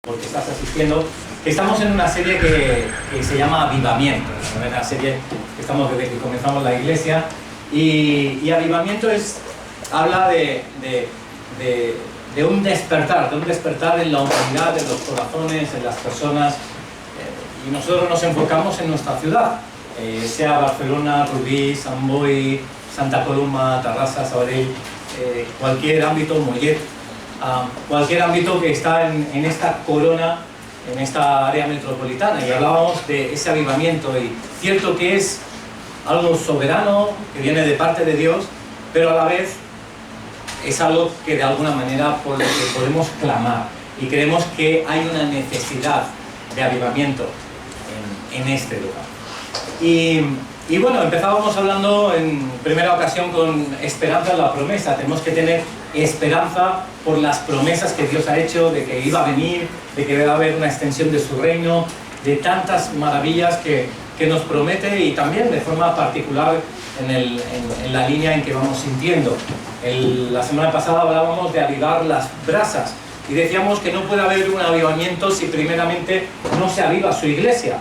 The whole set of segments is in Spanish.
Porque estás asistiendo, que estamos en una serie que se llama Avivamiento, una serie que estamos desde que comenzamos la iglesia, y Avivamiento habla de un despertar en la humanidad, en los corazones, en las personas, y nosotros nos enfocamos en nuestra ciudad, sea Barcelona, Rubí, Sant Boi, Santa Coloma, Tarrasa, Sabadell, cualquier ámbito, Mollet, cualquier ámbito que está en esta corona, en esta área metropolitana, y hablábamos de ese avivamiento, y cierto que es algo soberano, que viene de parte de Dios, pero a la vez es algo que de alguna manera por lo que podemos clamar, y creemos que hay una necesidad de avivamiento en este lugar. Y bueno, empezábamos hablando en primera ocasión con esperanza en la promesa. Tenemos que tener esperanza por las promesas que Dios ha hecho, de que iba a venir, de que va a haber una extensión de su reino, de tantas maravillas que nos promete, y también de forma particular en la línea en que vamos sintiendo. La semana pasada hablábamos de avivar las brasas y decíamos que no puede haber un avivamiento si primeramente no se aviva su iglesia.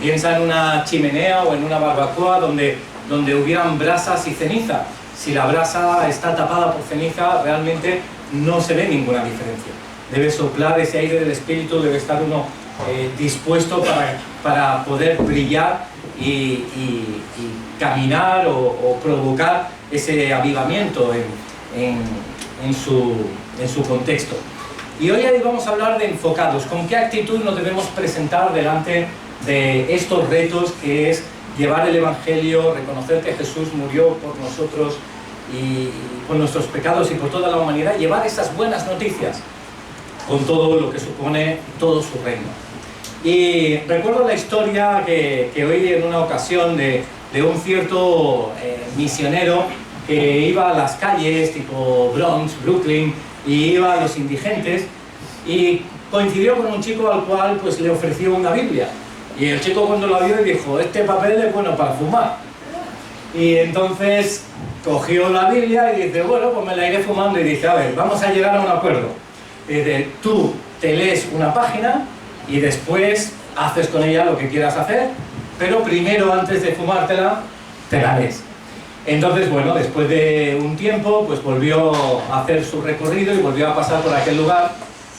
Piensa en una chimenea o en una barbacoa donde hubieran brasas y ceniza. Si la brasa está tapada por ceniza, realmente no se ve ninguna diferencia. Debe soplar ese aire del Espíritu, debe estar uno dispuesto para poder brillar y caminar o provocar ese avivamiento en su contexto. Y hoy vamos a hablar de enfocados. ¿Con qué actitud nos debemos presentar delante de estos retos, que es llevar el Evangelio, reconocer que Jesús murió por nosotros y por nuestros pecados y por toda la humanidad, llevar esas buenas noticias con todo lo que supone todo su reino? Y recuerdo la historia que oí en una ocasión de un cierto misionero que iba a las calles tipo Bronx, Brooklyn, y iba a los indigentes, y coincidió con un chico al cual pues le ofreció una Biblia. Y el chico, cuando la vio, dijo: este papel es bueno para fumar. Y entonces cogió la Biblia y dice: bueno, pues me la iré fumando. Y dice: a ver, vamos a llegar a un acuerdo. Y dice: tú te lees una página y después haces con ella lo que quieras hacer, pero primero, antes de fumártela, te la lees. Entonces, bueno, después de un tiempo, pues volvió a hacer su recorrido y volvió a pasar por aquel lugar,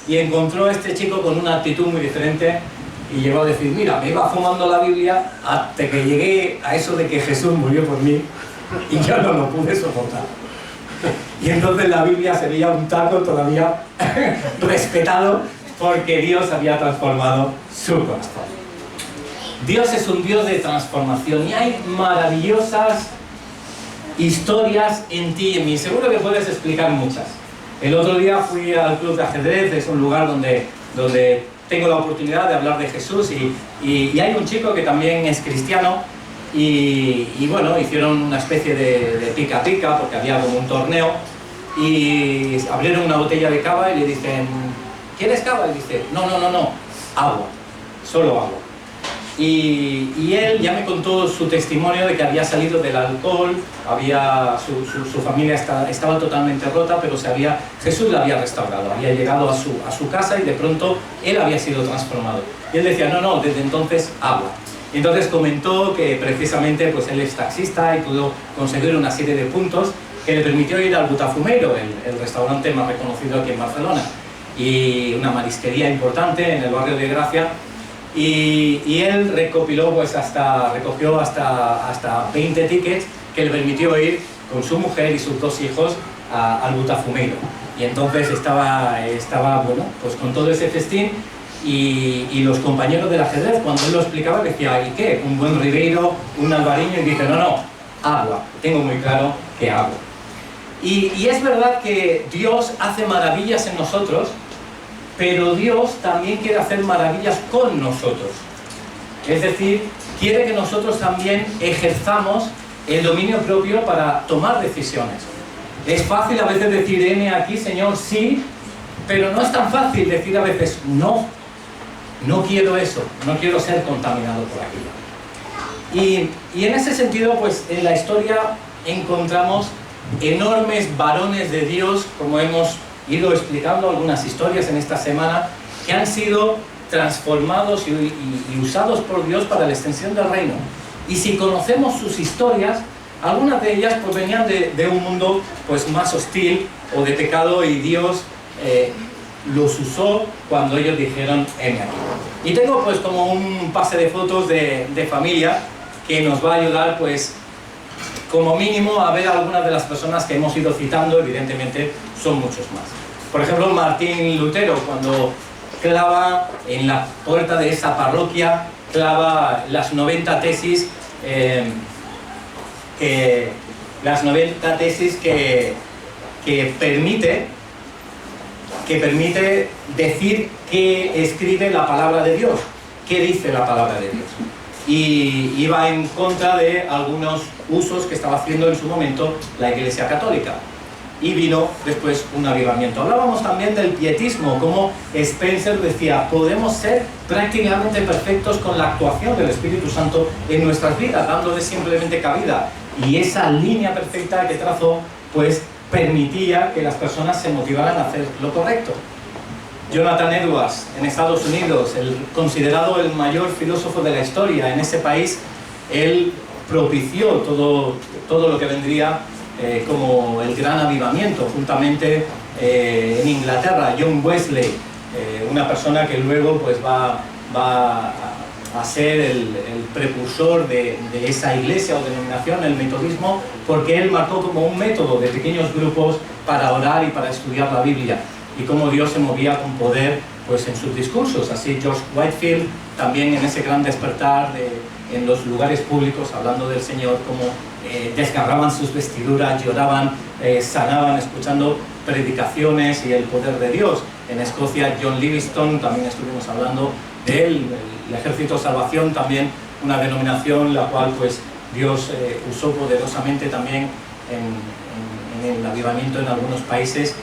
y encontró a este chico con una actitud muy diferente. Y llegó a decir: mira, me iba fumando la Biblia hasta que llegué a eso de que Jesús murió por mí, y yo no lo pude soportar. Y entonces la Biblia se veía un taco todavía respetado, porque Dios había transformado su corazón. Dios es un Dios de transformación, y hay maravillosas historias en ti y en mí. Seguro que puedes explicar muchas. El otro día fui al club de ajedrez. Es un lugar donde tengo la oportunidad de hablar de Jesús, y hay un chico que también es cristiano, y bueno, hicieron una especie de pica pica, porque había como un torneo, y abrieron una botella de cava y le dicen: ¿quieres cava? Y dice: no, agua, solo agua. Y él ya me contó su testimonio de que había salido del alcohol, su familia estaba totalmente rota, pero Jesús la había restaurado, había llegado a su casa, y de pronto él había sido transformado. Y él decía: no, desde entonces agua. Y entonces comentó que precisamente pues él es taxista y pudo conseguir una serie de puntos que le permitió ir al Botafumeiro, el restaurante más reconocido aquí en Barcelona, y una marisquería importante en el barrio de Gracia. Y él recopiló, pues recogió hasta 20 tickets que le permitió ir con su mujer y sus 2 hijos al Botafumeiro. Y entonces estaba bueno, pues con todo ese festín, y los compañeros del ajedrez, cuando él lo explicaba, decía: ¿y qué? ¿Un buen Ribeiro? ¿Un Alvariño? Y dice: no, agua, tengo muy claro que agua. Y es verdad que Dios hace maravillas en nosotros, pero Dios también quiere hacer maravillas con nosotros. Es decir, quiere que nosotros también ejerzamos el dominio propio para tomar decisiones. Es fácil a veces decir: heme aquí, Señor, sí, pero no es tan fácil decir a veces: no quiero eso, no quiero ser contaminado por aquello. Y en ese sentido, pues en la historia encontramos enormes varones de Dios, como hemos ido explicando algunas historias en esta semana que han sido transformados y usados por Dios para la extensión del reino. Y si conocemos sus historias, algunas de ellas pues venían de un mundo pues más hostil o de pecado, y Dios los usó cuando ellos dijeron heme aquí. Y tengo pues como un pase de fotos de familia que nos va a ayudar pues como mínimo a ver a algunas de las personas que hemos ido citando. Evidentemente son muchos más. Por ejemplo, Martín Lutero, cuando clava en la puerta de esa parroquia, clava las 90 tesis que permite decir qué escribe la palabra de Dios, qué dice la palabra de Dios. Y iba en contra de algunos usos que estaba haciendo en su momento la Iglesia Católica. Y vino después un avivamiento. Hablábamos también del pietismo, como Spencer decía, podemos ser prácticamente perfectos con la actuación del Espíritu Santo en nuestras vidas, dándole simplemente cabida. Y esa línea perfecta que trazó, pues permitía que las personas se motivaran a hacer lo correcto. Jonathan Edwards, en Estados Unidos, considerado el mayor filósofo de la historia en ese país, él propició todo lo que vendría como el gran avivamiento, juntamente en Inglaterra. John Wesley, una persona que luego pues va a ser el precursor de esa iglesia o denominación, el metodismo, porque él marcó como un método de pequeños grupos para orar y para estudiar la Biblia, y cómo Dios se movía con poder pues en sus discursos. Así George Whitefield, también en ese gran despertar en los lugares públicos, hablando del Señor, como desgarraban sus vestiduras, lloraban, sanaban, escuchando predicaciones y el poder de Dios. En Escocia, John Livingstone, también estuvimos hablando de él. El Ejército de Salvación, también una denominación la cual pues Dios usó poderosamente también en el avivamiento en algunos países.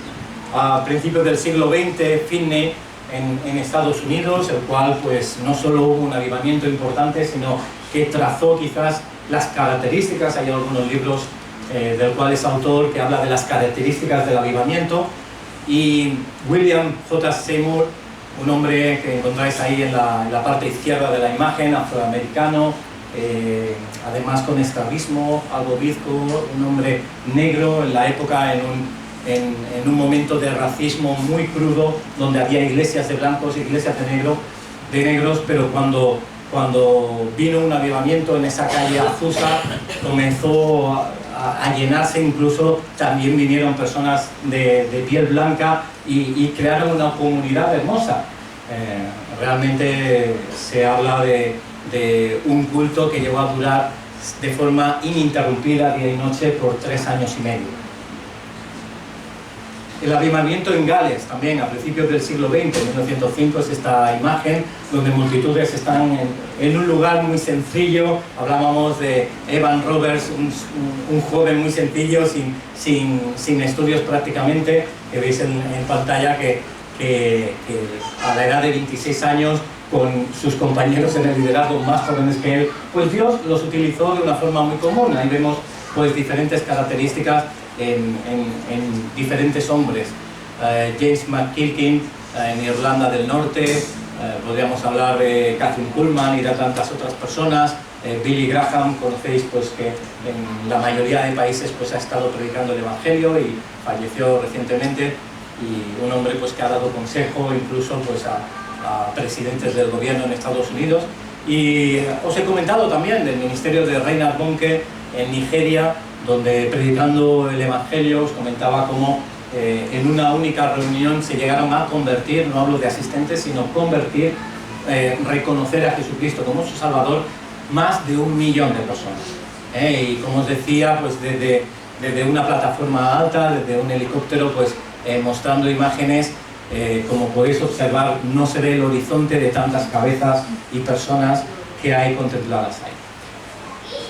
A principios del siglo XX, Finney en Estados Unidos, el cual pues no solo hubo un avivamiento importante, sino que trazó quizás las características. Hay algunos libros del cual es autor, que habla de las características del avivamiento. Y William J. Seymour, un hombre que encontráis ahí en la parte izquierda de la imagen, afroamericano, además con estrabismo, algo bizco, un hombre negro en la época, en un momento de racismo muy crudo, donde había iglesias de blancos, iglesias de negros, pero cuando vino un avivamiento en esa calle Azusa, comenzó a llenarse. Incluso también vinieron personas de piel blanca y crearon una comunidad hermosa. Realmente se habla de un culto que llegó a durar de forma ininterrumpida día y noche por 3 años y medio. El avivamiento en Gales, también a principios del siglo XX, en 1905, es esta imagen donde multitudes están en un lugar muy sencillo. Hablábamos de Evan Roberts, un joven muy sencillo, sin estudios prácticamente, que veis en pantalla, que a la edad de 26 años, con sus compañeros en el liderazgo más jóvenes que él, pues Dios los utilizó de una forma muy común. Ahí vemos pues diferentes características en diferentes hombres. James McKilkin en Irlanda del Norte, podríamos hablar de Catherine Kuhlman y de tantas otras personas. Billy Graham, conocéis pues que en la mayoría de países pues ha estado predicando el Evangelio y falleció recientemente, y un hombre pues que ha dado consejo incluso pues a presidentes del gobierno en Estados Unidos. Y os he comentado también del ministerio de Reinhard Bonnke en Nigeria, donde predicando el Evangelio os comentaba cómo en una única reunión se llegaron a convertir, no hablo de asistentes, sino convertir, reconocer a Jesucristo como su Salvador, más de 1 millón de personas. Y como os decía, pues desde una plataforma alta, desde un helicóptero, pues mostrando imágenes, como podéis observar, no se ve el horizonte de tantas cabezas y personas que hay contempladas ahí.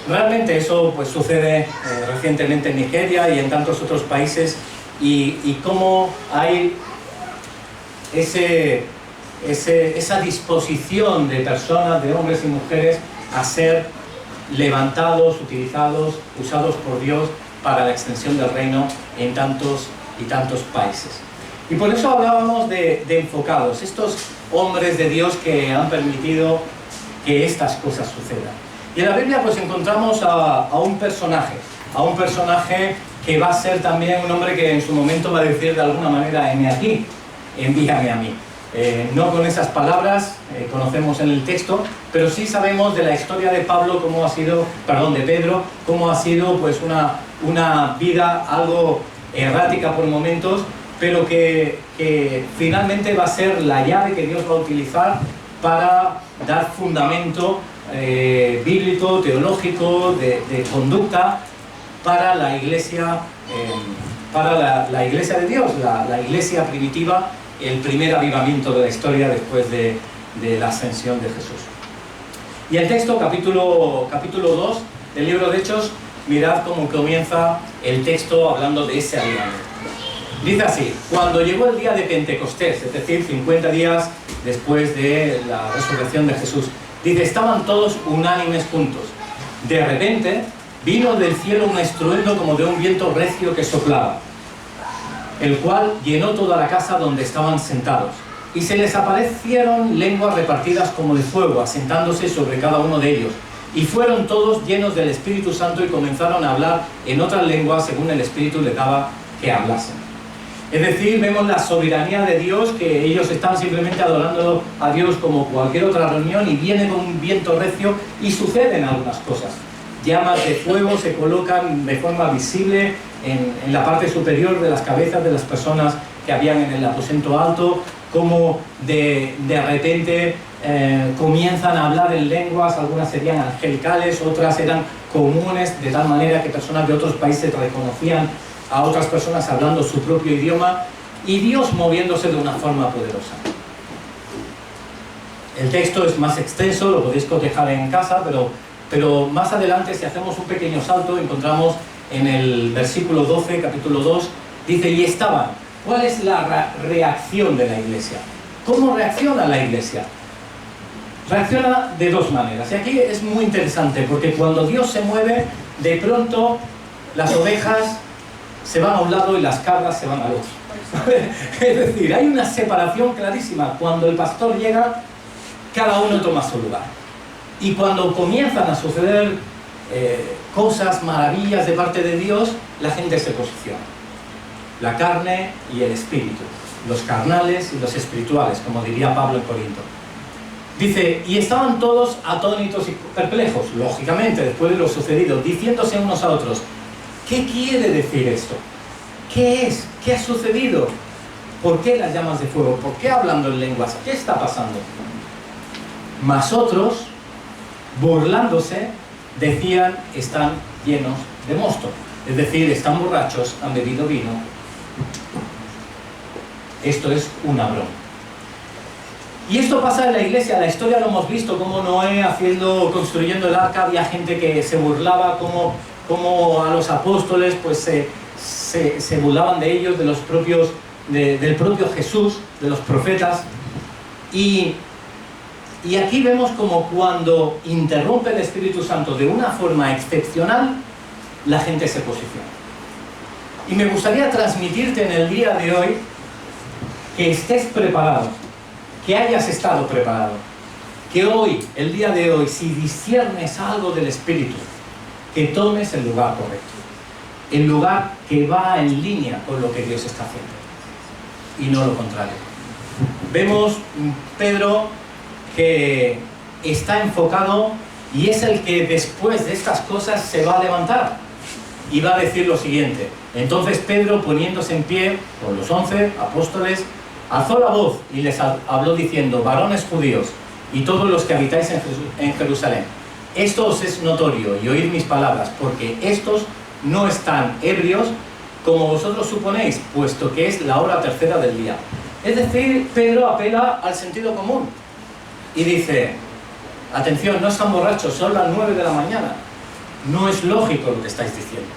Realmente eso pues sucede recientemente en Nigeria y en tantos otros países, y cómo hay esa disposición de personas, de hombres y mujeres, a ser levantados, utilizados, usados por Dios para la extensión del reino en tantos y tantos países. Y por eso hablábamos de enfocados, estos hombres de Dios que han permitido que estas cosas sucedan. Y en la Biblia pues encontramos a un personaje que va a ser también un hombre que en su momento va a decir de alguna manera: heme aquí, envíame a mí. No con esas palabras conocemos en el texto, pero sí sabemos de la historia de Pedro, cómo ha sido pues una vida algo errática por momentos, pero que finalmente va a ser la llave que Dios va a utilizar para dar fundamento bíblico, teológico, de conducta para la iglesia, la iglesia de Dios, la iglesia primitiva, el primer avivamiento de la historia después de la ascensión de Jesús. Y el texto, capítulo 2 del libro de Hechos, mirad cómo comienza el texto hablando de ese avivamiento. Dice así: cuando llegó el día de Pentecostés, es decir, 50 días después de la resurrección de Jesús, dice, estaban todos unánimes juntos. De repente vino del cielo un estruendo como de un viento recio que soplaba, el cual llenó toda la casa donde estaban sentados. Y se les aparecieron lenguas repartidas como de fuego, asentándose sobre cada uno de ellos. Y fueron todos llenos del Espíritu Santo y comenzaron a hablar en otras lenguas según el Espíritu les daba que hablasen. Es decir, vemos la soberanía de Dios, que ellos están simplemente adorando a Dios como cualquier otra reunión, y viene con un viento recio y suceden algunas cosas. Llamas de fuego se colocan de forma visible en la parte superior de las cabezas de las personas que habían en el aposento alto, como de repente comienzan a hablar en lenguas, algunas serían angelicales, otras eran comunes, de tal manera que personas de otros países reconocían a otras personas hablando su propio idioma, y Dios moviéndose de una forma poderosa. El texto es más extenso, lo podéis cotejar en casa, pero más adelante, si hacemos un pequeño salto, encontramos en el versículo 12, capítulo 2, dice, y estaban. ¿Cuál es la reacción de la iglesia? ¿Cómo reacciona la iglesia? Reacciona de dos maneras. Y aquí es muy interesante, porque cuando Dios se mueve, de pronto las ovejas se van a un lado y las cabras se van al otro. Es decir, hay una separación clarísima. Cuando el pastor llega, cada uno toma su lugar. Y cuando comienzan a suceder cosas, maravillas de parte de Dios, la gente se posiciona. La carne y el espíritu, los carnales y los espirituales, como diría Pablo en Corinto. Dice, y estaban todos atónitos y perplejos, lógicamente, después de lo sucedido, diciéndose unos a otros, ¿qué quiere decir esto? ¿Qué es? ¿Qué ha sucedido? ¿Por qué las llamas de fuego? ¿Por qué hablando en lenguas? ¿Qué está pasando? Mas otros, burlándose, decían, están llenos de mosto. Es decir, están borrachos, han bebido vino. Esto es una broma. Y esto pasa en la iglesia, la historia lo hemos visto, como Noé construyendo el arca, había gente que se burlaba, como a los apóstoles pues se burlaban de ellos, del propio Jesús, de los profetas. Y aquí vemos como cuando interrumpe el Espíritu Santo de una forma excepcional, la gente se posiciona. Y me gustaría transmitirte en el día de hoy que estés preparado, que hayas estado preparado, que hoy, el día de hoy, si disciernes algo del Espíritu, que tomes el lugar correcto, el lugar que va en línea con lo que Dios está haciendo, y no lo contrario. Vemos Pedro que está enfocado y es el que después de estas cosas se va a levantar y va a decir lo siguiente. Entonces Pedro, poniéndose en pie con los 11 apóstoles, alzó la voz y les habló diciendo, varones judíos y todos los que habitáis en Jerusalén, esto os es notorio y oíd mis palabras, porque estos no están ebrios como vosotros suponéis, puesto que es la hora tercera del día. Es decir, Pedro apela al sentido común y dice, atención, no están borrachos, son las 9 de la mañana. No es lógico lo que estáis diciendo.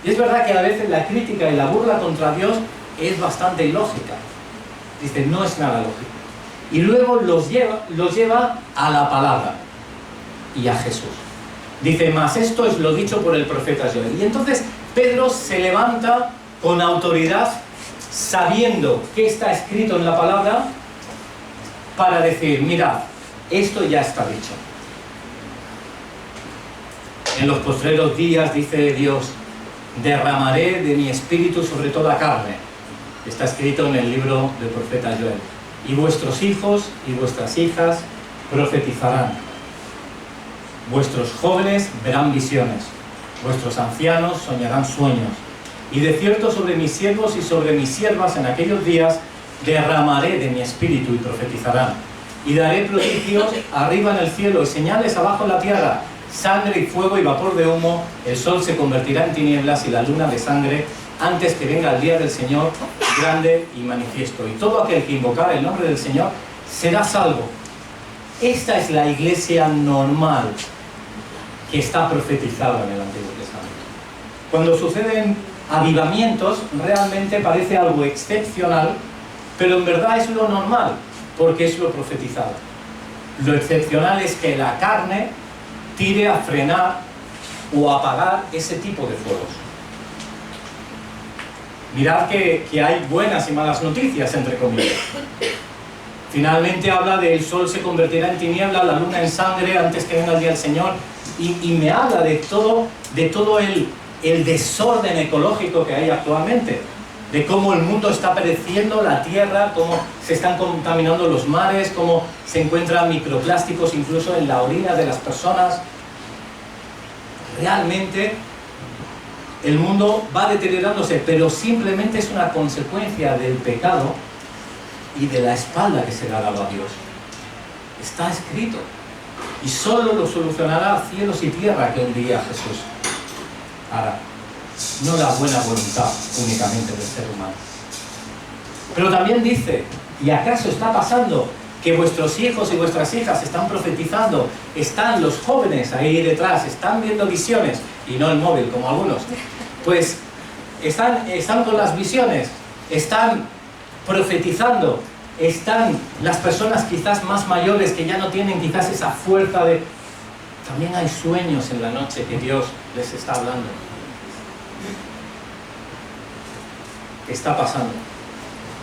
Y es verdad que a veces la crítica y la burla contra Dios es bastante ilógica. Dice, no es nada lógico. Y luego los lleva a la palabra y a Jesús. Dice, mas esto es lo dicho por el profeta Joel. Y entonces Pedro se levanta con autoridad, sabiendo qué está escrito en la palabra, para decir, mirad, esto ya está dicho. En los postreros días, dice Dios, derramaré de mi espíritu sobre toda carne. Está escrito en el libro del profeta Joel. Y vuestros hijos y vuestras hijas profetizarán. Vuestros jóvenes verán visiones. Vuestros ancianos soñarán sueños. Y de cierto sobre mis siervos y sobre mis siervas en aquellos días derramaré de mi espíritu y profetizarán. Y daré prodigios arriba en el cielo y señales abajo en la tierra, sangre y fuego y vapor de humo. El sol se convertirá en tinieblas y la luna de sangre antes que venga el día del Señor grande y manifiesto. Y todo aquel que invocara el nombre del Señor será salvo. Esta es la iglesia normal que está profetizada en el Antiguo Testamento. Cuando suceden avivamientos, realmente parece algo excepcional, pero en verdad es lo normal, porque es lo profetizado. Lo excepcional es que la carne tire a frenar o a apagar ese tipo de fuegos. Mirad que hay buenas y malas noticias, entre comillas. Finalmente habla de el sol se convertirá en tiniebla, la luna en sangre antes que venga el día del Señor, y me habla de todo el desorden ecológico que hay actualmente, de cómo el mundo está pereciendo, la tierra, cómo se están contaminando los mares, cómo se encuentran microplásticos incluso en la orina de las personas. Realmente el mundo va deteriorándose, pero simplemente es una consecuencia del pecado y de la espalda que se le ha dado a Dios. Está escrito. Y solo lo solucionará cielos y tierra que un día Jesús hará. No la buena voluntad únicamente del ser humano. Pero también dice, ¿y acaso está pasando que vuestros hijos y vuestras hijas están profetizando? Están los jóvenes ahí detrás, están viendo visiones, y no el móvil como algunos. Pues están con las visiones, están profetizando, están las personas quizás más mayores que ya no tienen quizás esa fuerza de... También hay sueños en la noche que Dios les está hablando. ¿Qué está pasando?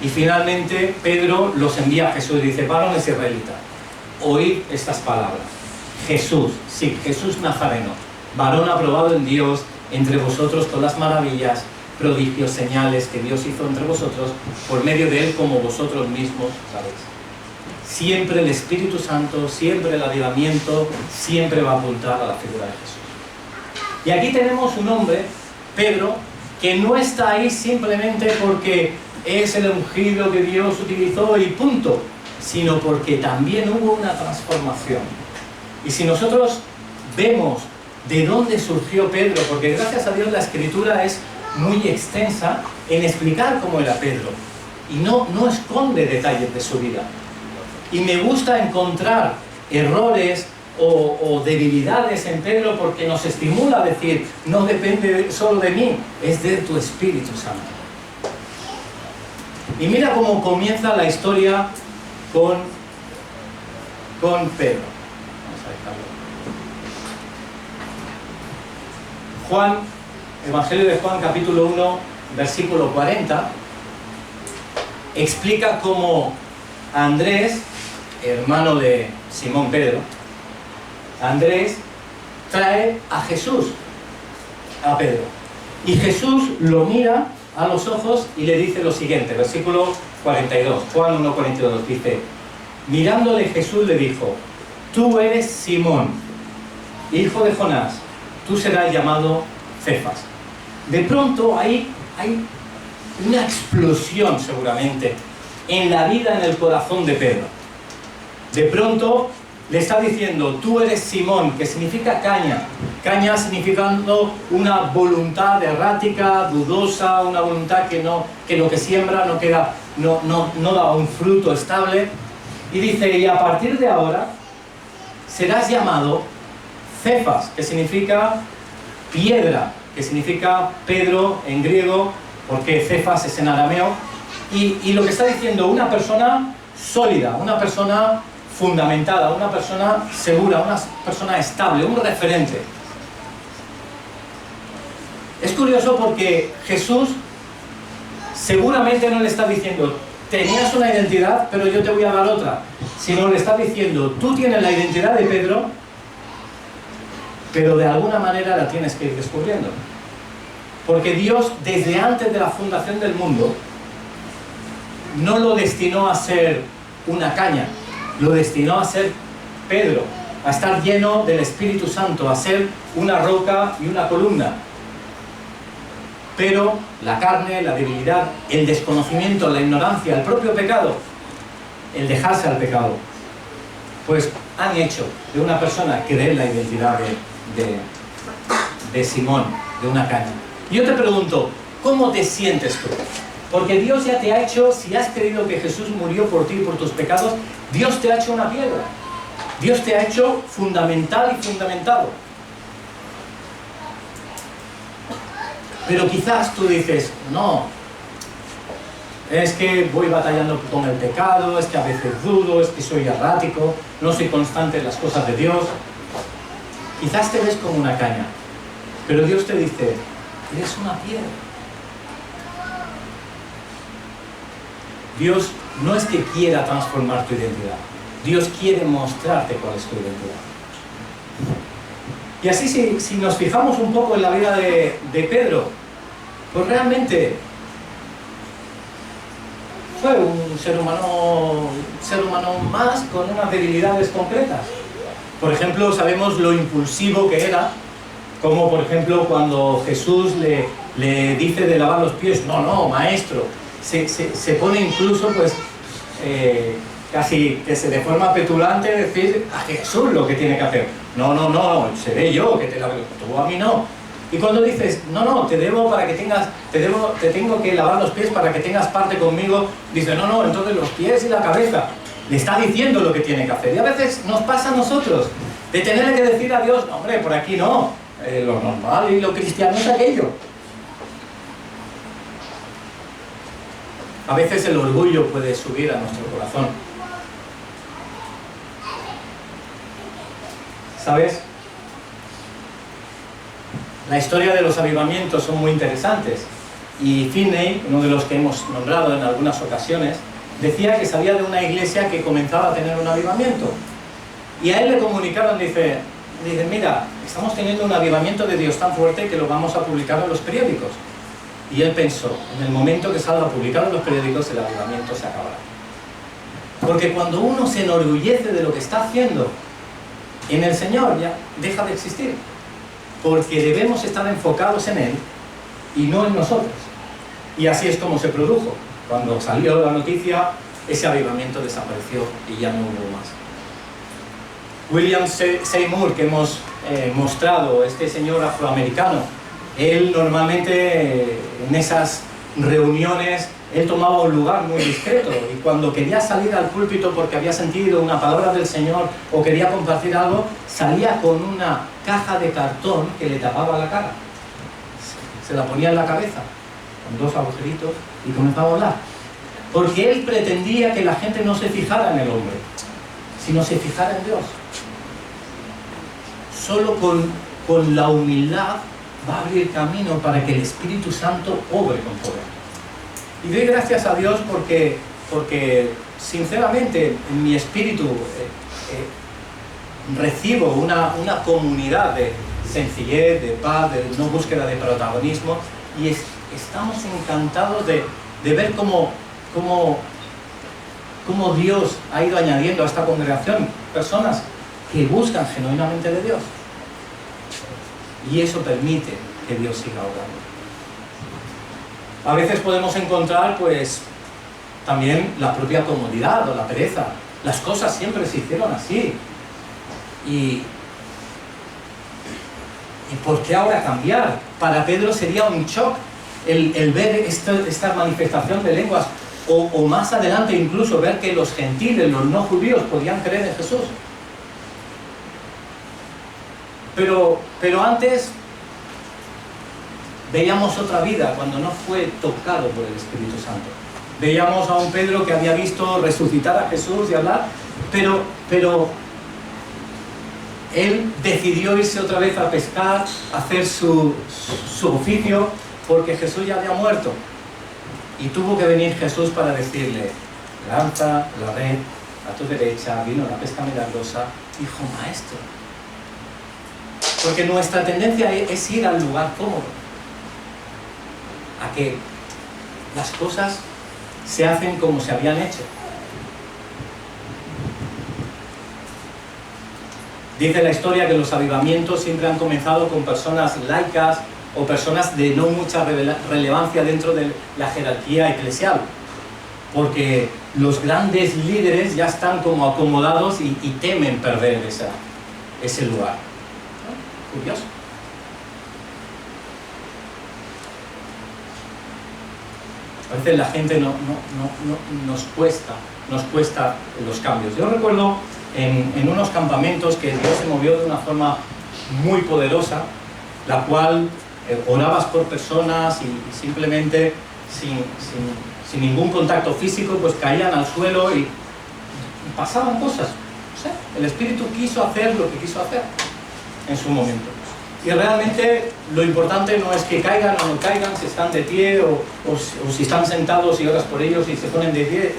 Y finalmente Pedro los envía a Jesús y dice, varones israelitas, oíd estas palabras. Jesús, sí, Jesús Nazareno, varón aprobado en Dios, entre vosotros con las maravillas, prodigios, señales que Dios hizo entre vosotros, por medio de él, como vosotros mismos sabéis. Siempre el Espíritu Santo, siempre el avivamiento, siempre va a apuntar a la figura de Jesús. Y aquí tenemos un hombre, Pedro, que no está ahí simplemente porque es el ungido que Dios utilizó y punto, sino porque también hubo una transformación. Y si nosotros vemos de dónde surgió Pedro, porque gracias a Dios la Escritura es muy extensa en explicar cómo era Pedro, y no esconde detalles de su vida. Y me gusta encontrar errores o debilidades en Pedro porque nos estimula a decir, no depende solo de mí, es de tu Espíritu Santo. Y mira cómo comienza la historia con Pedro. Vamos a dejarlo. Juan, Evangelio de Juan, capítulo 1, versículo 40, explica cómo Andrés, hermano de Simón Pedro, Andrés trae a Jesús a Pedro. Y Jesús lo mira a los ojos y le dice lo siguiente, versículo 42, Juan 1:42, dice, mirándole Jesús le dijo, tú eres Simón, hijo de Jonás, tú serás llamado Cefas. De pronto hay una explosión seguramente en la vida, en el corazón de Pedro. De pronto le está diciendo, tú eres Simón, que significa caña. Caña significando una voluntad errática, dudosa, una voluntad que lo que siembra no da un fruto estable. Y dice, y a partir de ahora serás llamado Cefas, que significa piedra, que significa Pedro en griego, porque Cefas es en arameo. Y lo que está diciendo, una persona sólida, una persona fundamentada, una persona segura, una persona estable, un referente. Es curioso porque Jesús seguramente no le está diciendo, tenías una identidad, pero yo te voy a dar otra, sino le está diciendo, tú tienes la identidad de Pedro, pero de alguna manera la tienes que ir descubriendo. Porque Dios, desde antes de la fundación del mundo, no lo destinó a ser una caña, lo destinó a ser Pedro, a estar lleno del Espíritu Santo, a ser una roca y una columna. Pero la carne, la debilidad, el desconocimiento, la ignorancia, el propio pecado, el dejarse al pecado, pues han hecho de una persona creer la identidad de Simón, de una caña. Y yo te pregunto, ¿cómo te sientes tú? Porque Dios ya te ha hecho, si has creído que Jesús murió por ti y por tus pecados, Dios te ha hecho una piedra. Dios te ha hecho fundamental y fundamentado. Pero quizás tú dices, no, es que voy batallando con el pecado, es que a veces dudo, es que soy errático, no soy constante en las cosas de Dios. Quizás te ves como una caña, pero Dios te dice, eres una piedra. Dios no es que quiera transformar tu identidad, Dios quiere mostrarte cuál es tu identidad. Y así si nos fijamos un poco en la vida de Pedro, pues realmente fue un ser humano más con unas debilidades concretas. Por ejemplo, sabemos lo impulsivo que era, como por ejemplo cuando Jesús le dice de lavar los pies, no, maestro, se pone incluso pues casi que de forma petulante decir a Jesús lo que tiene que hacer. No, seré yo que te lave los pies, tú a mí no. Y cuando dices, no, te tengo que lavar los pies para que tengas parte conmigo, dice, no, entonces los pies y la cabeza. Le está diciendo lo que tiene que hacer. Y a veces nos pasa a nosotros, de tener que decir a Dios, no, hombre, por aquí no, lo normal y lo cristiano es aquello. A veces el orgullo puede subir a nuestro corazón. ¿Sabes? La historia de los avivamientos son muy interesantes. Y Finney, uno de los que hemos nombrado en algunas ocasiones, decía que sabía de una iglesia que comenzaba a tener un avivamiento. Y a él le comunicaron, dice, mira, estamos teniendo un avivamiento de Dios tan fuerte que lo vamos a publicar en los periódicos. Y él pensó, en el momento que salga publicado en los periódicos, el avivamiento se acabará. Porque cuando uno se enorgullece de lo que está haciendo en el Señor, ya deja de existir. Porque debemos estar enfocados en Él y no en nosotros. Y así es como se produjo. Cuando salió la noticia, ese avivamiento desapareció y ya no hubo más. William Seymour, que hemos mostrado, este señor afroamericano, él normalmente en esas reuniones, él tomaba un lugar muy discreto y cuando quería salir al púlpito porque había sentido una palabra del Señor o quería compartir algo, salía con una caja de cartón que le tapaba la cara. Se la ponía en la cabeza, con dos agujeritos, y comenzaba a hablar. Porque él pretendía que la gente no se fijara en el hombre, sino se fijara en Dios. Solo con la humildad va a abrir camino para que el Espíritu Santo obre con poder. Y doy gracias a Dios porque sinceramente en mi espíritu recibo una comunidad de sencillez, de paz, de no búsqueda de protagonismo, y estamos encantados de ver cómo Dios ha ido añadiendo a esta congregación personas que buscan genuinamente de Dios. Y eso permite que Dios siga obrando. A veces podemos encontrar, pues, también la propia comodidad o la pereza. Las cosas siempre se hicieron así. ¿Y por qué ahora cambiar? Para Pedro sería un shock el ver esta manifestación de lenguas, o más adelante incluso ver que los gentiles, los no judíos, podían creer en Jesús. Pero antes veíamos otra vida cuando no fue tocado por el Espíritu Santo. Veíamos a un Pedro que había visto resucitar a Jesús y hablar, pero él decidió irse otra vez a pescar, a hacer su oficio, porque Jesús ya había muerto. Y tuvo que venir Jesús para decirle, lanza la red a tu derecha, vino la pesca milagrosa, hijo maestro. Porque nuestra tendencia es ir al lugar cómodo, a que las cosas se hacen como se habían hecho. Dice la historia que los avivamientos siempre han comenzado con personas laicas o personas de no mucha relevancia dentro de la jerarquía eclesial, porque los grandes líderes ya están como acomodados y temen perder ese lugar. ¿No? Curioso. A veces la gente nos cuesta los cambios. Yo recuerdo en unos campamentos que Dios se movió de una forma muy poderosa, la cual orabas por personas y simplemente sin ningún contacto físico pues caían al suelo y pasaban cosas. No sé, el Espíritu quiso hacer lo que quiso hacer en su momento. Y realmente lo importante no es que caigan o no caigan, si están de pie o si están sentados y oras por ellos y se ponen de pie,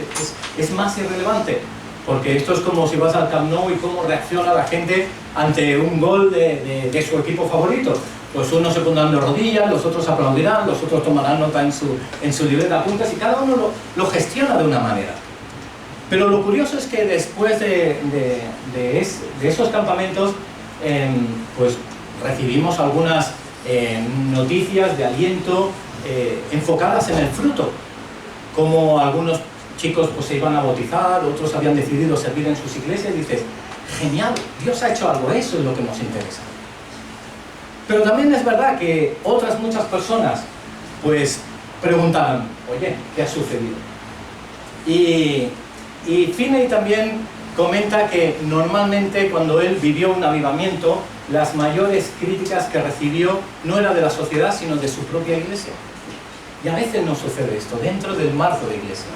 es más irrelevante. Porque esto es como si vas al Camp Nou y cómo reacciona la gente ante un gol de su equipo favorito. Pues unos se pondrán de rodillas, los otros aplaudirán, los otros tomarán nota en su libreta de apuntes y cada uno lo gestiona de una manera. Pero lo curioso es que después de esos campamentos, pues recibimos algunas noticias de aliento enfocadas en el fruto, como algunos chicos pues se iban a bautizar, otros habían decidido servir en sus iglesias y dices, genial, Dios ha hecho algo, eso es lo que nos interesa. Pero también es verdad que otras muchas personas pues preguntaban, oye, ¿qué ha sucedido? Y Finney también comenta que normalmente cuando él vivió un avivamiento, las mayores críticas que recibió no era de la sociedad, sino de su propia iglesia. Y a veces no sucede esto, dentro del marco de iglesia.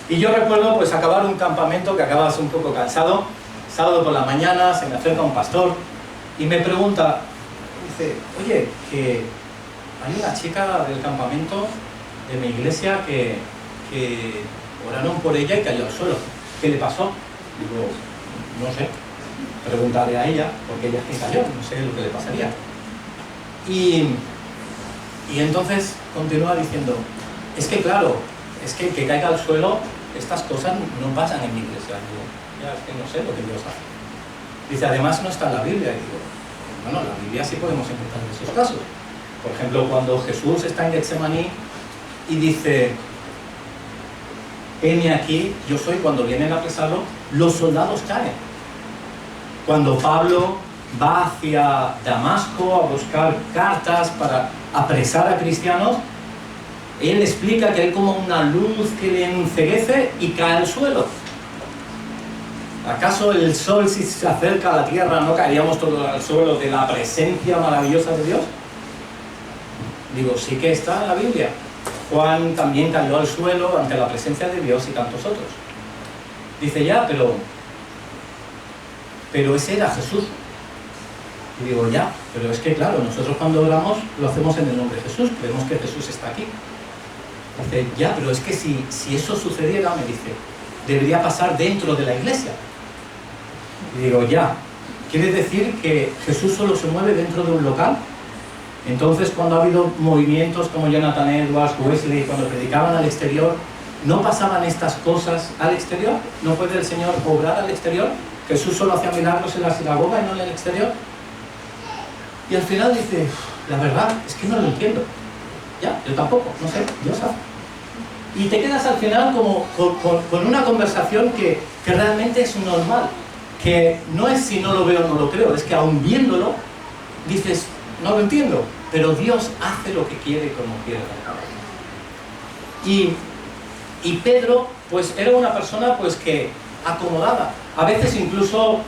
Y yo recuerdo pues acabar un campamento que acabas un poco cansado, sábado por la mañana, se me acerca un pastor y me pregunta, dice, oye, que hay una chica del campamento de mi iglesia que oraron por ella y cayó al suelo. ¿Qué le pasó? Digo, no sé, preguntaré a ella, porque ella es que cayó, no sé lo que le pasaría. Y entonces continúa diciendo, es que claro, es que caiga al suelo, estas cosas no pasan en mi iglesia. Digo, ya es que no sé lo que Dios hace. Dice, además no está en la Biblia. Y digo, bueno, en la Biblia sí podemos encontrar esos casos. Por ejemplo, cuando Jesús está en Getsemaní y dice, heme aquí, yo soy, cuando vienen a apresarlo, los soldados caen. Cuando Pablo va hacia Damasco a buscar cartas para apresar a cristianos, él explica que hay como una luz que le enceguece y cae al suelo. ¿Acaso el sol, si se acerca a la tierra, no caeríamos todos al suelo de la presencia maravillosa de Dios? Digo, sí que está en la Biblia. Juan también cayó al suelo ante la presencia de Dios y tantos otros. Dice, ya, pero ese era Jesús. Y digo, ya, pero es que claro, nosotros cuando oramos lo hacemos en el nombre de Jesús, creemos que Jesús está aquí. Dice, ya, pero es que si eso sucediera, me dice, debería pasar dentro de la iglesia. Y digo, ya, ¿quiere decir que Jesús solo se mueve dentro de un local? Entonces, cuando ha habido movimientos como Jonathan Edwards, Wesley, cuando predicaban al exterior, ¿no pasaban estas cosas al exterior? ¿No puede el Señor obrar al exterior? ¿Jesús solo hacía milagros en la sinagoga y no en el exterior? Y al final dice, la verdad es que no lo entiendo. Ya, yo tampoco, no sé, Dios sabe. Y te quedas al final como con una conversación que realmente es normal, que no es si no lo veo o no lo creo, es que aún viéndolo, dices, no lo entiendo, pero Dios hace lo que quiere como quiere. Y Pedro, pues era una persona pues que acomodada, a veces incluso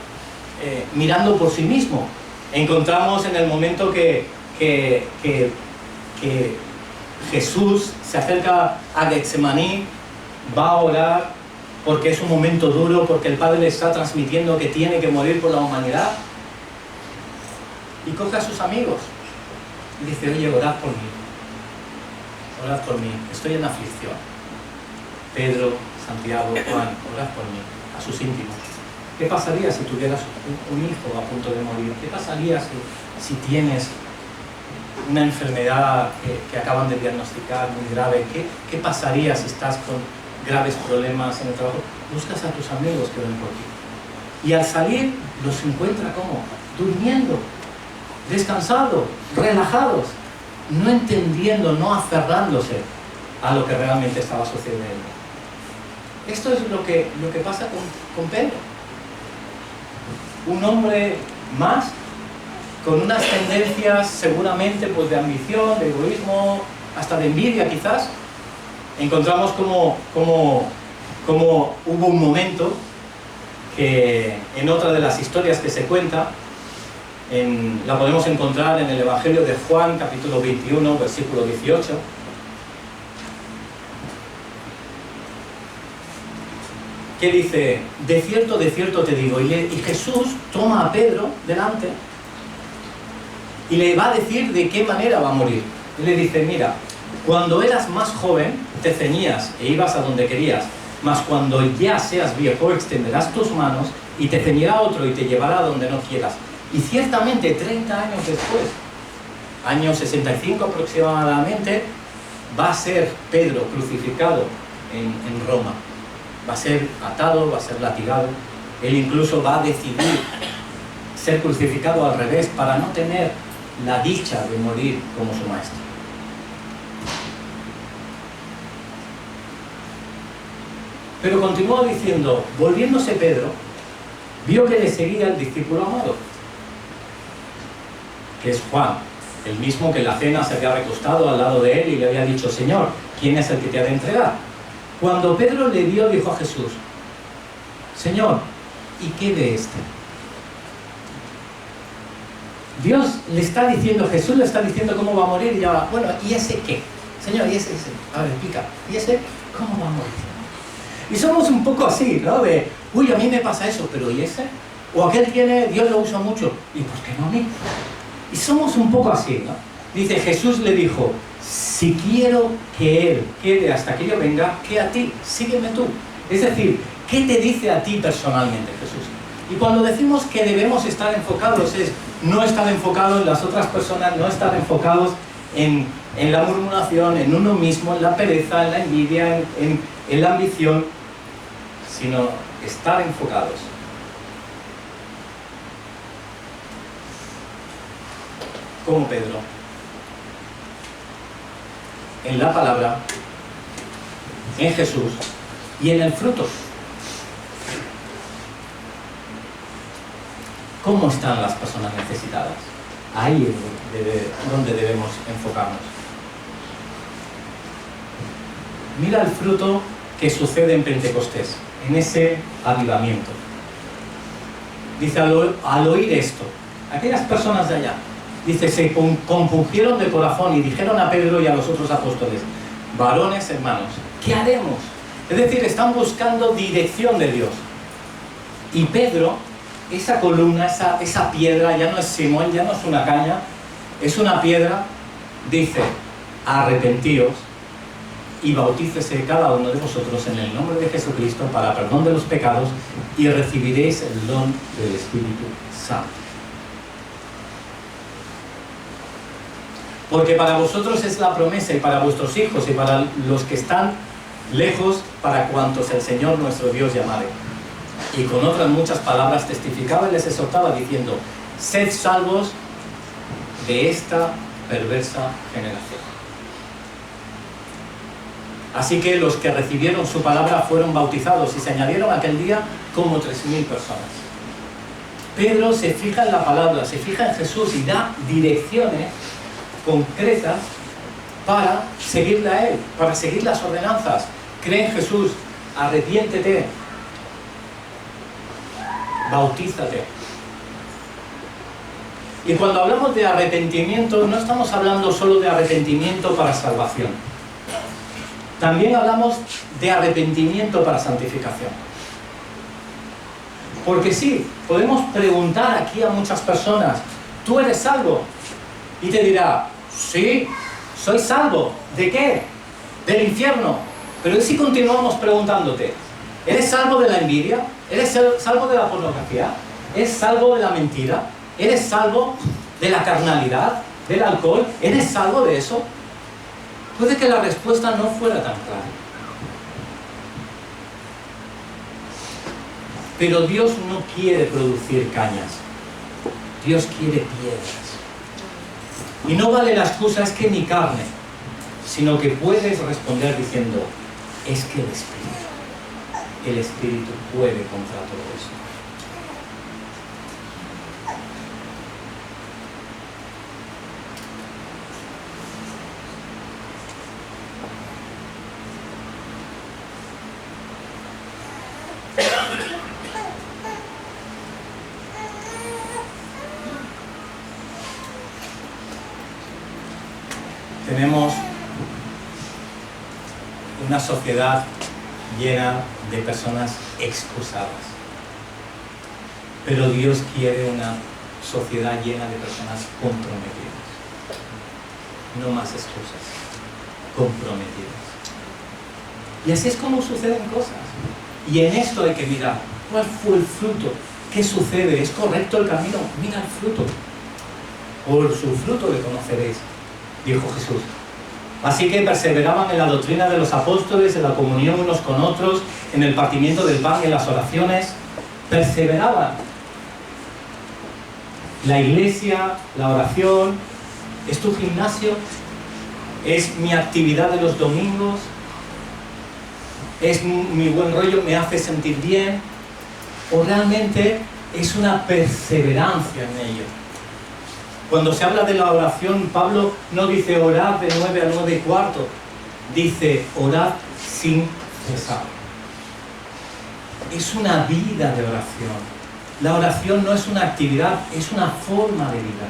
mirando por sí mismo. Encontramos en el momento que Jesús se acerca a Getsemaní, va a orar porque es un momento duro, porque el Padre le está transmitiendo que tiene que morir por la humanidad, y coge a sus amigos y dice, oye, orad por mí. orad por mí, estoy en aflicción. Pedro, Santiago, Juan, orad por mí, a sus íntimos. ¿Qué pasaría si tuvieras un hijo a punto de morir? ¿Qué pasaría si tienes una enfermedad que acaban de diagnosticar muy grave? ¿Qué pasaría si estás con graves problemas en el trabajo? Buscas a tus amigos que ven por ti. Y al salir los encuentra ¿cómo? Durmiendo, descansados, relajados, no entendiendo, no aferrándose a lo que realmente estaba sucediendo. Esto es lo que pasa con Pedro. Un hombre más, con unas tendencias seguramente pues, de ambición, de egoísmo, hasta de envidia quizás. Encontramos como hubo un momento que en otra de las historias que se cuenta, la podemos encontrar en el Evangelio de Juan, capítulo 21, versículo 18. Que dice, de cierto te digo, y Jesús toma a Pedro delante y le va a decir de qué manera va a morir. Y le dice, mira, cuando eras más joven te ceñías e ibas a donde querías, mas cuando ya seas viejo extenderás tus manos y te ceñirá otro y te llevará a donde no quieras. Y ciertamente 30 años después, año 65 aproximadamente, va a ser Pedro crucificado en Roma. Va a ser atado, va a ser latigado. Él incluso va a decidir ser crucificado al revés para no tener la dicha de morir como su maestro. Pero continúa diciendo, volviéndose Pedro, vio que le seguía el discípulo amado, que es Juan, el mismo que en la cena se había recostado al lado de él y le había dicho, Señor, ¿quién es el que te ha de entregar? Cuando Pedro le vio, dijo a Jesús, Señor, ¿y qué de este? Dios le está diciendo, Jesús le está diciendo cómo va a morir y ya va, bueno, ¿y ese qué? Señor, ¿y ese? A ver, explica, ¿y ese cómo va a morir? Y somos un poco así, ¿no? De, uy, a mí me pasa eso, pero ¿y ese? O aquel tiene, Dios lo usa mucho, ¿y por qué no a mí? Y somos un poco así, ¿no? Dice, Jesús le dijo, si quiero que Él quede hasta que yo venga, ¿qué a ti? Sígueme tú. Es decir, ¿qué te dice a ti personalmente Jesús? Y cuando decimos que debemos estar enfocados es no estar enfocados en las otras personas, no estar enfocados en la murmuración, en uno mismo, en la pereza, en la envidia, en la ambición, sino estar enfocados. Como Pedro, en la palabra, en Jesús y en el fruto. ¿Cómo están las personas necesitadas? Ahí es donde debemos enfocarnos. Mira el fruto que sucede en Pentecostés, en ese avivamiento. Dice, al oír esto, aquellas personas de allá, dice, se compungieron de corazón y dijeron a Pedro y a los otros apóstoles, varones hermanos, ¿qué haremos? Es decir, están buscando dirección de Dios. Y Pedro, esa columna, esa piedra, ya no es Simón, ya no es una caña, es una piedra, dice, arrepentíos y bautícese cada uno de vosotros en el nombre de Jesucristo para perdón de los pecados y recibiréis el don del Espíritu Santo. Porque para vosotros es la promesa y para vuestros hijos y para los que están lejos, para cuantos el Señor nuestro Dios llamare. Y con otras muchas palabras testificaba y les exhortaba diciendo, sed salvos de esta perversa generación. Así que los que recibieron su palabra fueron bautizados y se añadieron aquel día como 3.000 personas. Pedro se fija en la palabra, se fija en Jesús y da direcciones concretas para seguirle a Él, para seguir las ordenanzas. Cree en Jesús, arrepiéntete, bautízate. Y cuando hablamos de arrepentimiento, no estamos hablando solo de arrepentimiento para salvación. También hablamos de arrepentimiento para santificación. Porque sí, podemos preguntar aquí a muchas personas, ¿tú eres salvo? Y te dirá, sí, soy salvo. ¿De qué? del infierno. Pero si continuamos preguntándote, ¿eres salvo de la envidia? ¿Eres salvo de la pornografía? ¿Eres salvo de la mentira? ¿Eres salvo de la carnalidad? ¿Del alcohol? ¿Eres salvo de eso? Puede que la respuesta no fuera tan clara. Pero Dios no quiere producir cañas. Dios quiere piedras. Y no vale la excusa, es que mi carne, sino que puedes responder diciendo, es que el Espíritu puede contra todo eso. Tenemos una sociedad llena de personas excusadas. Pero Dios quiere una sociedad llena de personas comprometidas. No más excusas, comprometidas. Y así es como suceden cosas. Y en esto hay que mirar, ¿cuál fue el fruto? ¿Qué sucede? ¿Es correcto el camino? Mira el fruto. Por su fruto le conoceréis, dijo Jesús. Así que perseveraban en la doctrina de los apóstoles, en la comunión unos con otros, en el partimiento del pan, en las oraciones. Perseveraban. La iglesia, la oración, ¿es tu gimnasio? ¿Es mi actividad de los domingos? ¿Es mi buen rollo? ¿Me hace sentir bien? ¿O realmente es una perseverancia en ello? Cuando se habla de la oración, Pablo no dice orad de 9 a 9:15, dice orad sin cesar. Es una vida de oración. La oración no es una actividad, es una forma de vida.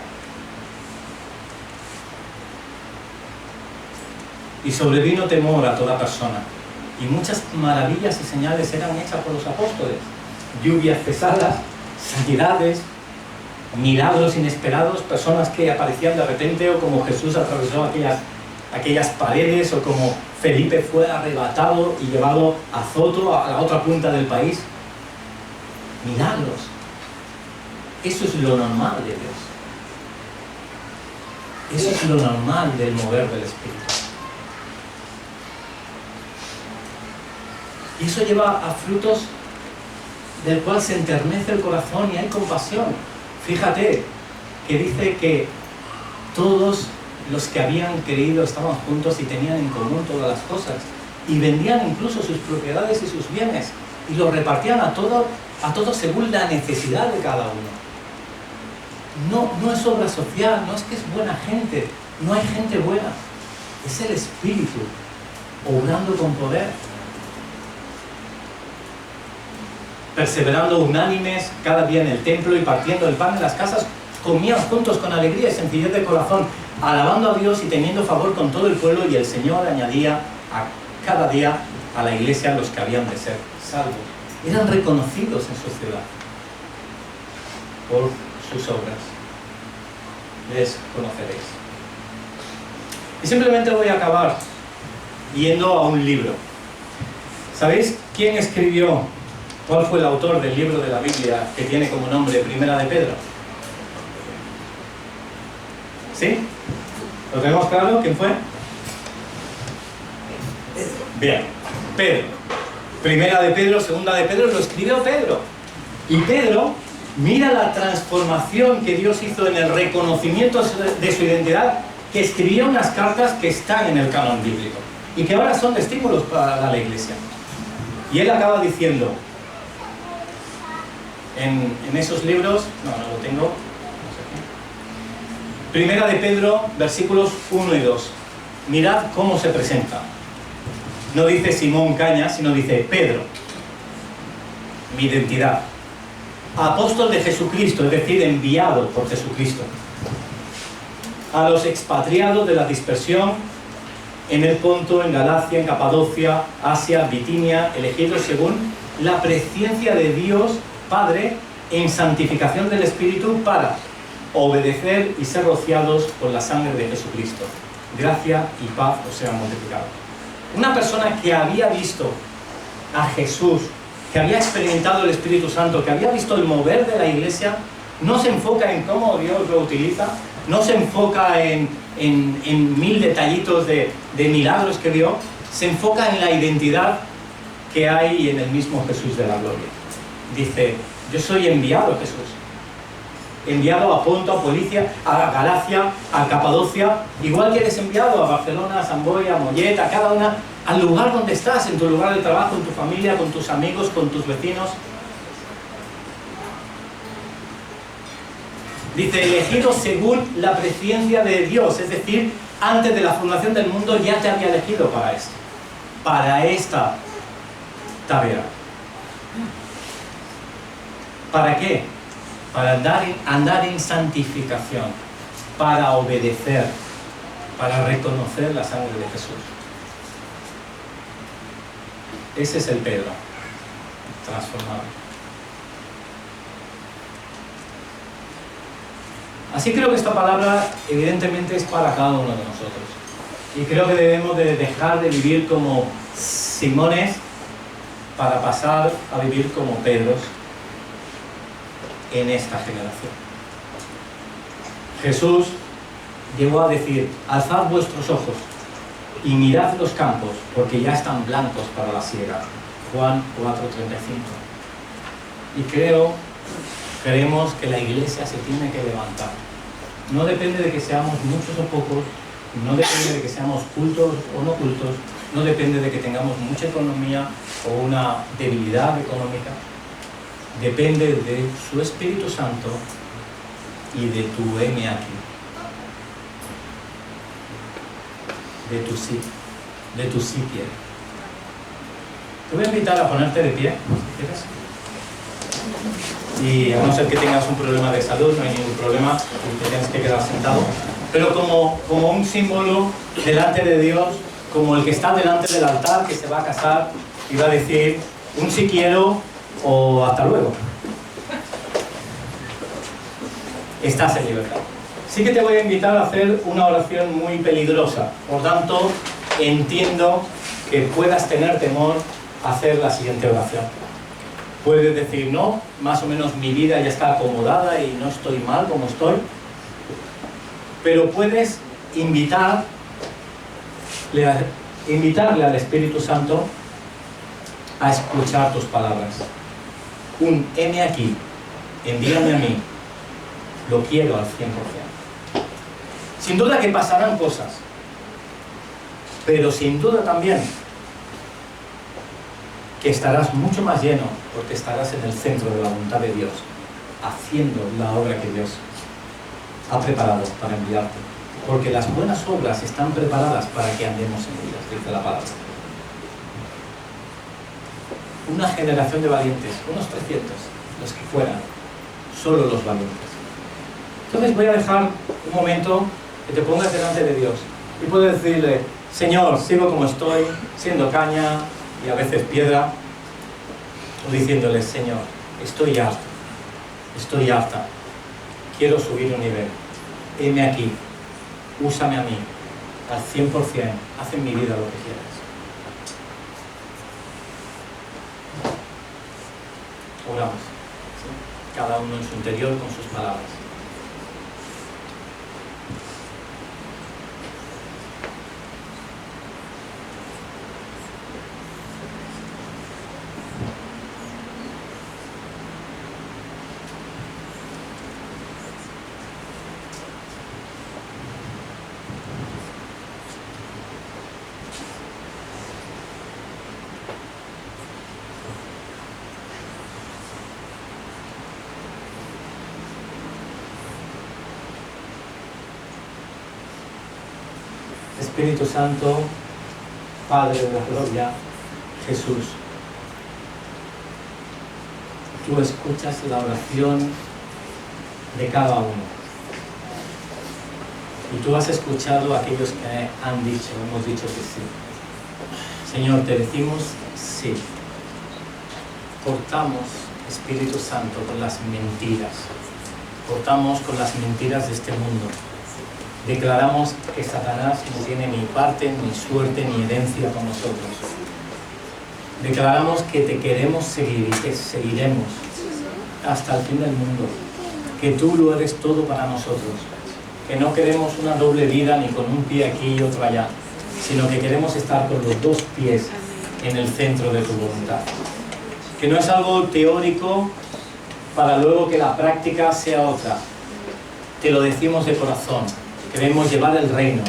Y sobrevino temor a toda persona. Y muchas maravillas y señales eran hechas por los apóstoles. Lluvias cesadas, sanidades, milagros inesperados, personas que aparecían de repente, o como Jesús atravesó aquellas paredes, o como Felipe fue arrebatado y llevado a Zoto, a la otra punta del país. Milagros. Eso es lo normal de Dios. Eso es lo normal del mover del Espíritu. Y eso lleva a frutos del cual se enternece el corazón y hay compasión. Fíjate que dice que todos los que habían creído estaban juntos y tenían en común todas las cosas. Y vendían incluso sus propiedades y sus bienes. Y los repartían a todos según la necesidad de cada uno. No es obra social, no es que es buena gente. No hay gente buena. Es el Espíritu obrando con poder. Perseverando unánimes cada día en el templo y partiendo el pan en las casas, comían juntos con alegría y sencillez de corazón, alabando a Dios y teniendo favor con todo el pueblo, y el Señor añadía a cada día a la iglesia los que habían de ser salvos. Eran reconocidos en su ciudad por sus obras. Les conoceréis. Y simplemente voy a acabar yendo a un libro. ¿Sabéis quién escribió? ¿Cuál fue el autor del libro de la Biblia que tiene como nombre Primera de Pedro? ¿Sí? ¿Lo tenemos claro? ¿Quién fue? Bien, Pedro. Primera de Pedro, Segunda de Pedro, lo escribió Pedro. Y Pedro, mira la transformación que Dios hizo en el reconocimiento de su identidad, que escribió unas cartas que están en el canon bíblico y que ahora son de estímulos para la iglesia. Y él acaba diciendo, en esos libros, no lo tengo, no sé qué. Primera de Pedro, versículos 1 y 2. Mirad cómo se presenta. No dice Simón Cañas, sino dice Pedro. Mi identidad. Apóstol de Jesucristo, es decir, enviado por Jesucristo. A los expatriados de la dispersión en el Ponto, en Galacia, en Capadocia, Asia, Bitinia, elegidos según la presciencia de Dios Padre en santificación del Espíritu para obedecer y ser rociados con la sangre de Jesucristo. Gracia y paz os sean multiplicados. Una persona que había visto a Jesús, que había experimentado el Espíritu Santo, que había visto el mover de la iglesia, no se enfoca en cómo Dios lo utiliza, no se enfoca en mil detallitos de milagros que vio, se enfoca en la identidad que hay en el mismo Jesús de la gloria. Dice, yo soy enviado, Jesús. Enviado a Ponto, a Policia, a Galacia, a Capadocia, igual que eres enviado a Barcelona, a San Boi, a Mollet, a cada una, al lugar donde estás, en tu lugar de trabajo, en tu familia, con tus amigos, con tus vecinos. Dice, elegido según la presciencia de Dios, es decir, antes de la fundación del mundo ya te había elegido para esto, para esta tarea. ¿Para qué? Para andar en santificación, para obedecer, para reconocer la sangre de Jesús. Ese es el Pedro transformado. Así creo que esta palabra evidentemente es para cada uno de nosotros. Y creo que debemos de dejar de vivir como Simones para pasar a vivir como Pedros en esta generación. Jesús llegó a decir, alzad vuestros ojos y mirad los campos, porque ya están blancos para la siega. Juan 4:35. Y creemos que la iglesia se tiene que levantar. No depende de que seamos muchos o pocos, no depende de que seamos cultos o no cultos, no depende de que tengamos mucha economía o una debilidad económica. Depende de su Espíritu Santo y de tu heme aquí. De tu sí quiere. Te voy a invitar a ponerte de pie, si quieres. Y a no ser que tengas un problema de salud, no hay ningún problema, te tienes que quedar sentado. Pero como un símbolo delante de Dios, como el que está delante del altar, que se va a casar y va a decir un sí quiero o hasta luego. Estás en libertad. Sí que te voy a invitar a hacer una oración muy peligrosa. Por tanto, entiendo que puedas tener temor a hacer la siguiente oración. Puedes decir, no, más o menos mi vida ya está acomodada y no estoy mal como estoy. Pero puedes invitarle al Espíritu Santo a escuchar tus palabras. Un heme aquí, envíame a mí, lo quiero al 100%. Sin duda que pasarán cosas, pero sin duda también que estarás mucho más lleno porque estarás en el centro de la voluntad de Dios, haciendo la obra que Dios ha preparado para enviarte. Porque las buenas obras están preparadas para que andemos en ellas, dice la palabra. Una generación de valientes, unos 300, los que fueran, solo los valientes. Entonces voy a dejar un momento que te pongas delante de Dios y puedes decirle, Señor, sigo como estoy, siendo caña y a veces piedra, o diciéndole, Señor, estoy harta, quiero subir un nivel, heme aquí, úsame a mí, al 100%, haz en mi vida lo que quieras. Oramos, ¿sí? Cada uno en su interior con sus palabras. Espíritu Santo, Padre de la gloria, Jesús, tú escuchas la oración de cada uno. Y tú has escuchado a aquellos que han dicho, hemos dicho que sí. Señor, te decimos sí. Cortamos, Espíritu Santo, con las mentiras. Cortamos con las mentiras de este mundo. declaramos que Satanás no tiene ni parte, ni suerte, ni herencia con nosotros. Declaramos que te queremos seguir y te seguiremos hasta el fin del mundo, que tú lo eres todo para nosotros, que no queremos una doble vida ni con un pie aquí y otro allá, sino que queremos estar con los dos pies en el centro de tu voluntad. Que no es algo teórico para luego que la práctica sea otra. Te lo decimos de corazón. Queremos llevar el reino,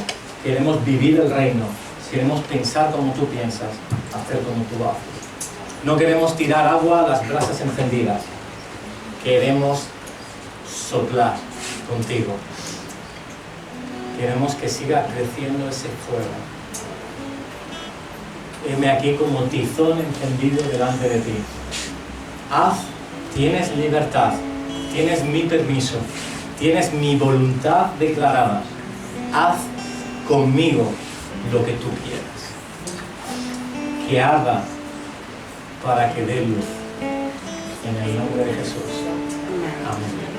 queremos vivir el reino, queremos pensar como tú piensas, hacer como tú haces. No queremos tirar agua a las brasas encendidas. Queremos soplar contigo. Queremos que siga creciendo ese fuego. Heme aquí como tizón encendido delante de ti. Haz, tienes libertad, tienes mi permiso, tienes mi voluntad declarada. Haz conmigo lo que tú quieras. Que arda para que dé luz. En el nombre de Jesús. Amén.